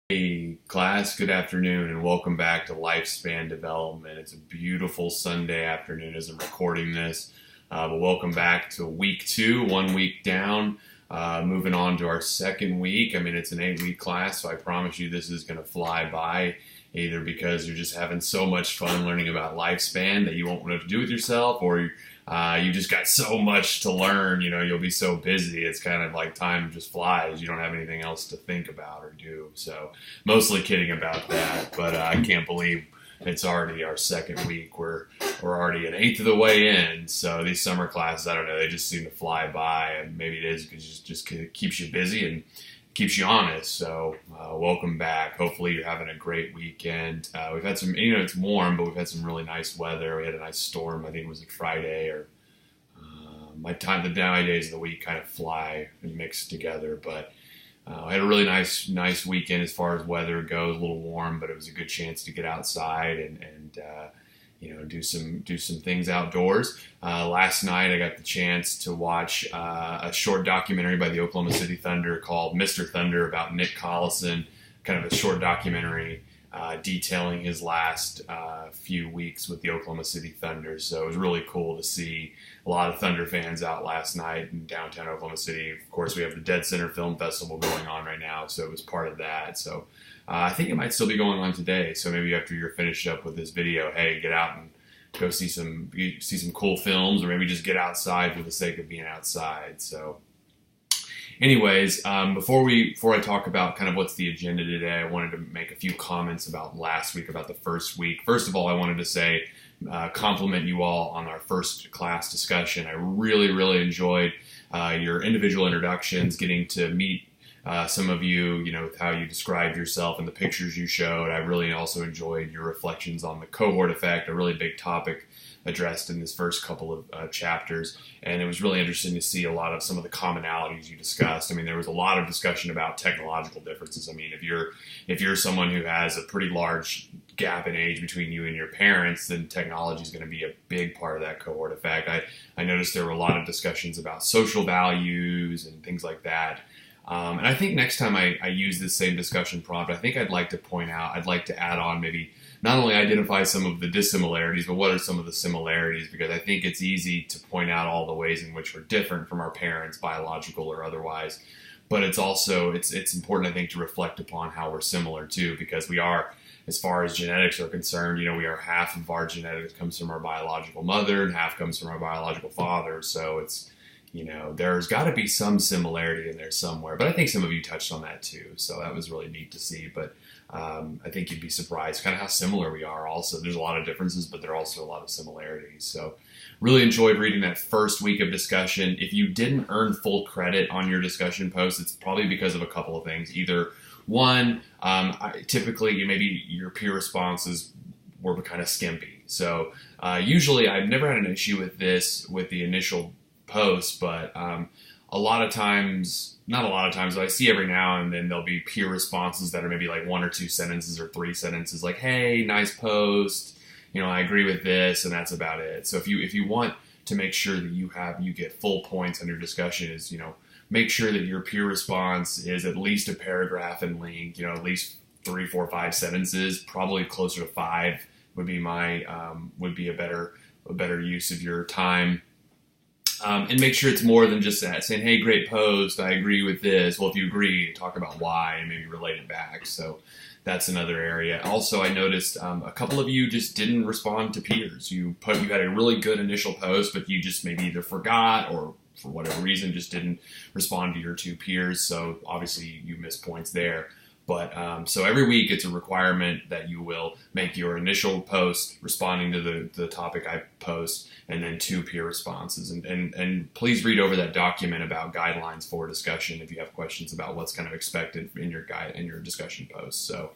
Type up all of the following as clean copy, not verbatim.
Hey, class, good afternoon, and welcome back to Lifespan Development. It's a beautiful Sunday afternoon as I'm recording this. But welcome back to week 2, 1 week down. Moving on to our second week. I mean, it's an 8-week class, so I promise you this is going to fly by, either because you're just having so much fun learning about lifespan that you won't know what to do with yourself, or you just got so much to learn, you'll be so busy. It's kind of like time just flies. You don't have anything else to think about or do. So mostly kidding about that, but I can't believe it's already our second week. We're already an eighth of the way in. So these summer classes, I don't know, they just seem to fly by, and maybe it is because it just keeps you busy and keeps you honest. So welcome back. Hopefully you're having a great weekend. We've had some, it's warm, but we've had some really nice weather. We had a nice storm. I think it was like Friday or the days of the week kind of fly and mix together. But I had a really nice weekend as far as weather goes. A little warm, but it was a good chance to get outside and do some things outdoors. Last night I got the chance to watch a short documentary by the Oklahoma City Thunder called Mr. Thunder about Nick Collison, kind of a short documentary detailing his last few weeks with the Oklahoma City Thunder. So it was really cool to see a lot of Thunder fans out last night in downtown Oklahoma City. Of course, we have the Dead Center Film Festival going on right now, so it was part of that. So I think it might still be going on today. So maybe after you're finished up with this video, hey, get out and go see some cool films, or maybe just get outside for the sake of being outside. So anyways, before I talk about kind of what's the agenda today, I wanted to make a few comments about last week, about the first week. First of all, I wanted to say, compliment you all on our first class discussion. I really, really enjoyed your individual introductions, getting to meet some of you, with how you described yourself and the pictures you showed. I really also enjoyed your reflections on the cohort effect, a really big topic addressed in this first couple of chapters. And it was really interesting to see a lot of some of the commonalities you discussed. I mean, there was a lot of discussion about technological differences. I mean, if you're someone who has a pretty large gap in age between you and your parents, then technology is going to be a big part of that cohort effect. I noticed there were a lot of discussions about social values and things like that. And I think next time I use this same discussion prompt, I think I'd like to add on maybe not only identify some of the dissimilarities, but what are some of the similarities, because I think it's easy to point out all the ways in which we're different from our parents, biological or otherwise. But it's also, it's important, I think, to reflect upon how we're similar too, because we are, as far as genetics are concerned, we are half of our genetics comes from our biological mother and half comes from our biological father. So it's, there's got to be some similarity in there somewhere. But I think some of you touched on that too. So that was really neat to see. But I think you'd be surprised kind of how similar we are also. There's a lot of differences, but there are also a lot of similarities. So really enjoyed reading that first week of discussion. If you didn't earn full credit on your discussion post, it's probably because of a couple of things. Either one, typically maybe your peer responses were kind of skimpy. So usually I've never had an issue with this with the initial post, but not a lot of times, but I see every now and then there'll be peer responses that are maybe like 1 or 2 sentences or 3 sentences, like, hey, nice post, I agree with this, and that's about it. So if you want to make sure that you get full points on your discussion, is make sure that your peer response is at least a paragraph in length, at least 3, 4, 5 sentences, probably closer to 5 would be a better use of your time. And make sure it's more than just that, saying, hey, great post, I agree with this. Well, if you agree, talk about why and maybe relate it back. So that's another area. Also, I noticed a couple of you just didn't respond to peers. You had a really good initial post, but you just maybe either forgot or for whatever reason just didn't respond to your 2 peers. So obviously you missed points there. But so every week it's a requirement that you will make your initial post responding to the topic I post, and then 2 peer responses. And please read over that document about guidelines for discussion if you have questions about what's kind of expected in your discussion post. So,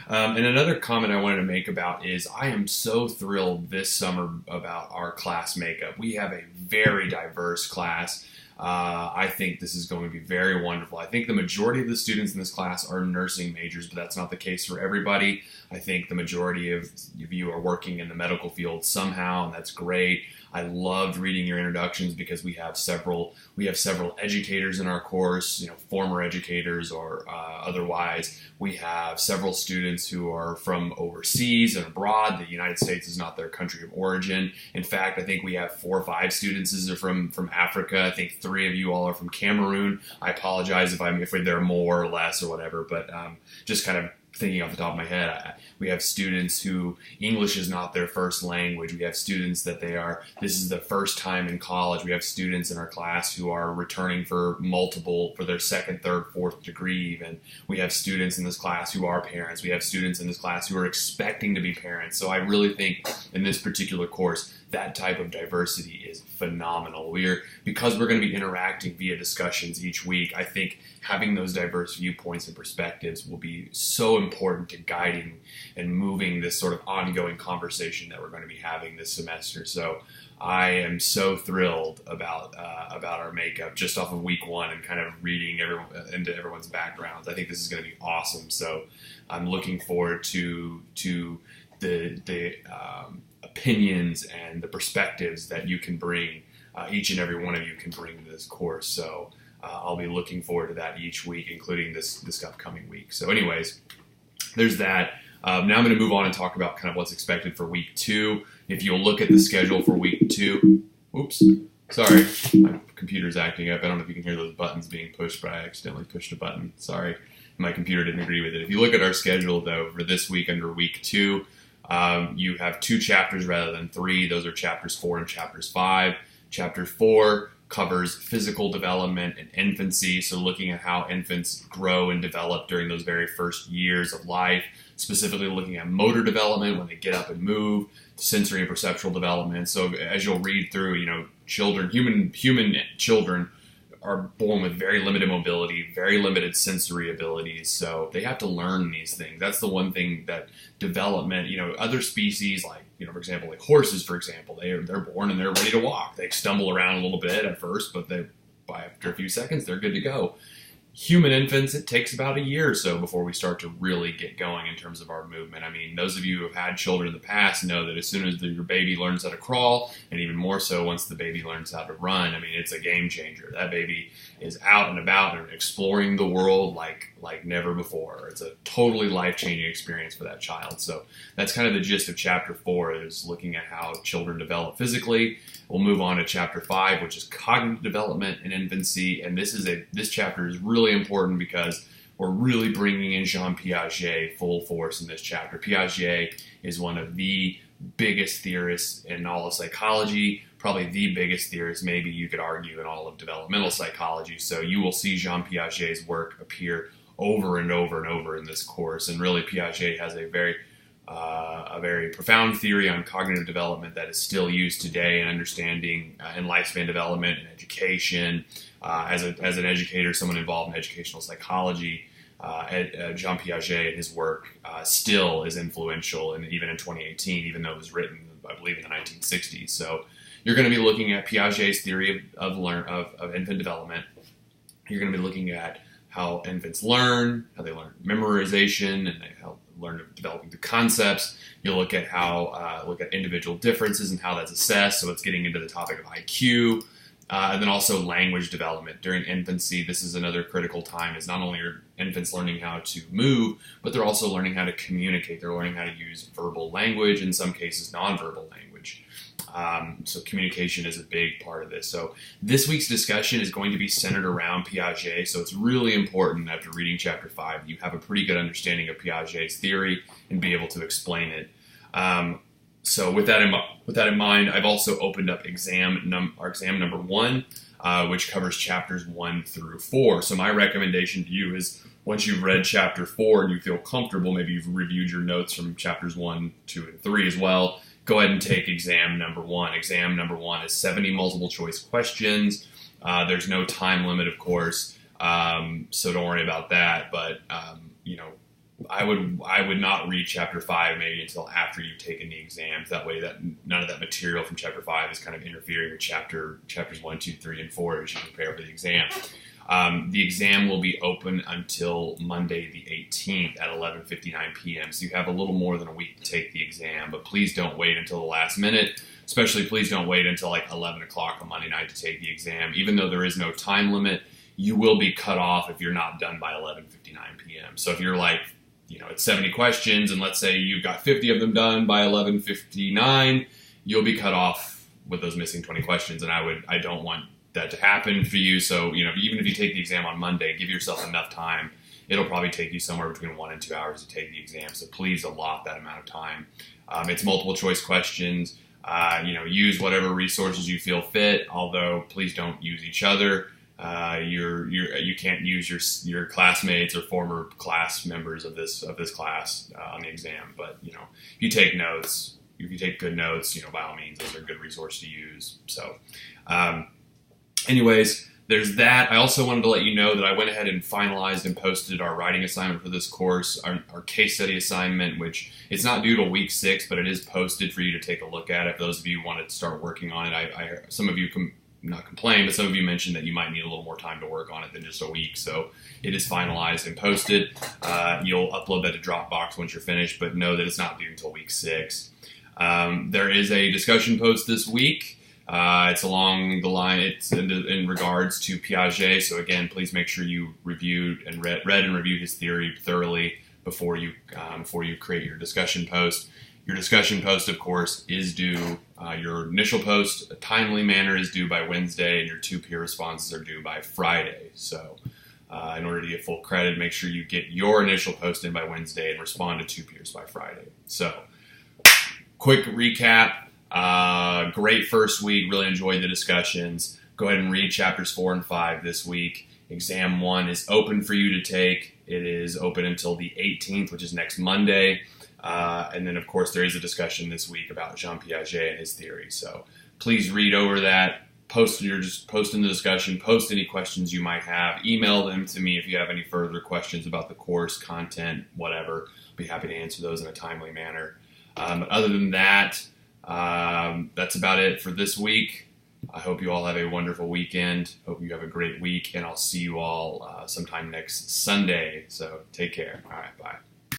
and another comment I wanted to make about is I am so thrilled this summer about our class makeup. We have a very diverse class. I think this is going to be very wonderful. I think the majority of the students in this class are nursing majors, but that's not the case for everybody. I think the majority of you are working in the medical field somehow, and that's great. I loved reading your introductions because we have several educators in our course, former educators or otherwise. We have several students who are from overseas and abroad. The United States is not their country of origin. In fact, I think we have 4 or 5 students that are from Africa. I think 3 of you all are from Cameroon. I apologize if there are more or less or whatever, but just kind of thinking off the top of my head, we have students who English is not their first language. We have students that this is the first time in college. We have students in our class who are returning for their second, third, fourth degree even. We have students in this class who are parents. We have students in this class who are expecting to be parents. So I really think in this particular course, that type of diversity is phenomenal. Because we're going to be interacting via discussions each week, I think having those diverse viewpoints and perspectives will be so important to guiding and moving this sort of ongoing conversation that we're going to be having this semester. So I am so thrilled about our makeup just off of week 1 and kind of reading into everyone's backgrounds. I think this is going to be awesome. So I'm looking forward to the opinions and the perspectives that you can bring, each and every one of you can bring to this course. So I'll be looking forward to that each week, including this upcoming week. So anyways, there's that. Now I'm going to move on and talk about kind of what's expected for week 2. If you'll look at the schedule for week 2, oops, sorry, my computer's acting up. I don't know if you can hear those buttons being pushed, but I accidentally pushed a button. Sorry, my computer didn't agree with it. If you look at our schedule, though, for this week under week 2, you have 2 chapters rather than 3. Those are chapters 4 and chapters 5. Chapter 4 covers physical development and infancy, so looking at how infants grow and develop during those very first years of life, specifically looking at motor development when they get up and move, sensory and perceptual development. So as you'll read through, human children are born with very limited mobility, very limited sensory abilities, so they have to learn these things. That's the one thing that development, other species like, for example, like horses, for example, they're born and they're ready to walk. They stumble around a little bit at first, but after a few seconds, they're good to go. Human infants, it takes about a year or so before we start to really get going in terms of our movement. I mean, those of you who have had children in the past know that as soon as your baby learns how to crawl, and even more so once the baby learns how to run, I mean, it's a game changer. That baby is out and about and exploring the world like never before. It's a totally life-changing experience for that child. So that's kind of the gist of chapter 4, is looking at how children develop physically. We'll move on to chapter 5, which is cognitive development in infancy. And this chapter is really important because we're really bringing in Jean Piaget full force in this chapter. Piaget is one of the biggest theorists in all of psychology, probably the biggest theorist, maybe you could argue, in all of developmental psychology. So you will see Jean Piaget's work appear over and over and over in this course. And really, Piaget has a very profound theory on cognitive development that is still used today in understanding in lifespan development and education. As an educator, someone involved in educational psychology, Jean Piaget and his work still is influential, and even in 2018, even though it was written, I believe, in the 1960s. So you're going to be looking at Piaget's theory of infant development. You're going to be looking at how infants learn, how they learn memorization, and how learn developing the concepts. You'll look at look at individual differences and how that's assessed. So it's getting into the topic of IQ, and then also language development during infancy. This is another critical time. Is not only are infants learning how to move, but they're also learning how to communicate. They're learning how to use verbal language, in some cases nonverbal language. So communication is a big part of this. So this week's discussion is going to be centered around Piaget. So it's really important after reading chapter 5, you have a pretty good understanding of Piaget's theory and be able to explain it. So with that in mind, I've also opened up our exam number 1, which covers chapters 1 through 4. So my recommendation to you is, once you've read chapter 4 and you feel comfortable, maybe you've reviewed your notes from chapters 1, 2, and 3 as well, go ahead and take exam number 1. Exam number 1 is 70 multiple choice questions. There's no time limit, of course, so don't worry about that. But I would not read chapter 5 maybe until after you've taken the exams. That way, that none of that material from chapter 5 is kind of interfering with chapters 1, 2, 3, and 4 as you prepare for the exam. The exam will be open until Monday the 18th at 11:59 p.m. So you have a little more than a week to take the exam, but please don't wait until the last minute. Especially, please don't wait until like 11 o'clock on Monday night to take the exam. Even though there is no time limit, you will be cut off if you're not done by 11:59 p.m. So if you're like, it's 70 questions, and let's say you've got 50 of them done by 11:59, you'll be cut off with those missing 20 questions, and I don't want that to happen for you. So, even if you take the exam on Monday, give yourself enough time. It'll probably take you somewhere between 1 and 2 hours to take the exam. So please allot that amount of time. It's multiple choice questions. Use whatever resources you feel fit, although please don't use each other. You can't use your classmates or former class members of this class on the exam. But if you take notes, if you take good notes, by all means, those are a good resource to use. So, anyways, there's that. I also wanted to let you know that I went ahead and finalized and posted our writing assignment for this course, our case study assignment, which it's not due till week 6, but it is posted for you to take a look at if those of you want to start working on it. Some of you not complain, but some of you mentioned that you might need a little more time to work on it than just a week. So it is finalized and posted. You'll upload that to Dropbox once you're finished, but know that it's not due until week 6. There is a discussion post this week. It's along the line, it's in regards to Piaget. So again, please make sure you reviewed and read and reviewed his theory thoroughly before you create your discussion post. Your discussion post, of course, is due. Your initial post, a timely manner, is due by Wednesday, and your 2 peer responses are due by Friday. So in order to get full credit, make sure you get your initial post in by Wednesday and respond to 2 peers by Friday. So quick recap. Great first week. Really enjoyed the discussions. Go ahead and read chapters 4 and 5 this week. Exam 1 is open for you to take. It is open until the 18th, which is next Monday. And then, of course, there is a discussion this week about Jean Piaget and his theory. So please read over that. Post in the discussion. Post any questions you might have. Email them to me if you have any further questions about the course, content, whatever. I'll be happy to answer those in a timely manner. But other than that, that's about it for this week. I hope you all have a wonderful weekend. Hope you have a great week, and I'll see you all sometime next Sunday. So take care. All right, bye.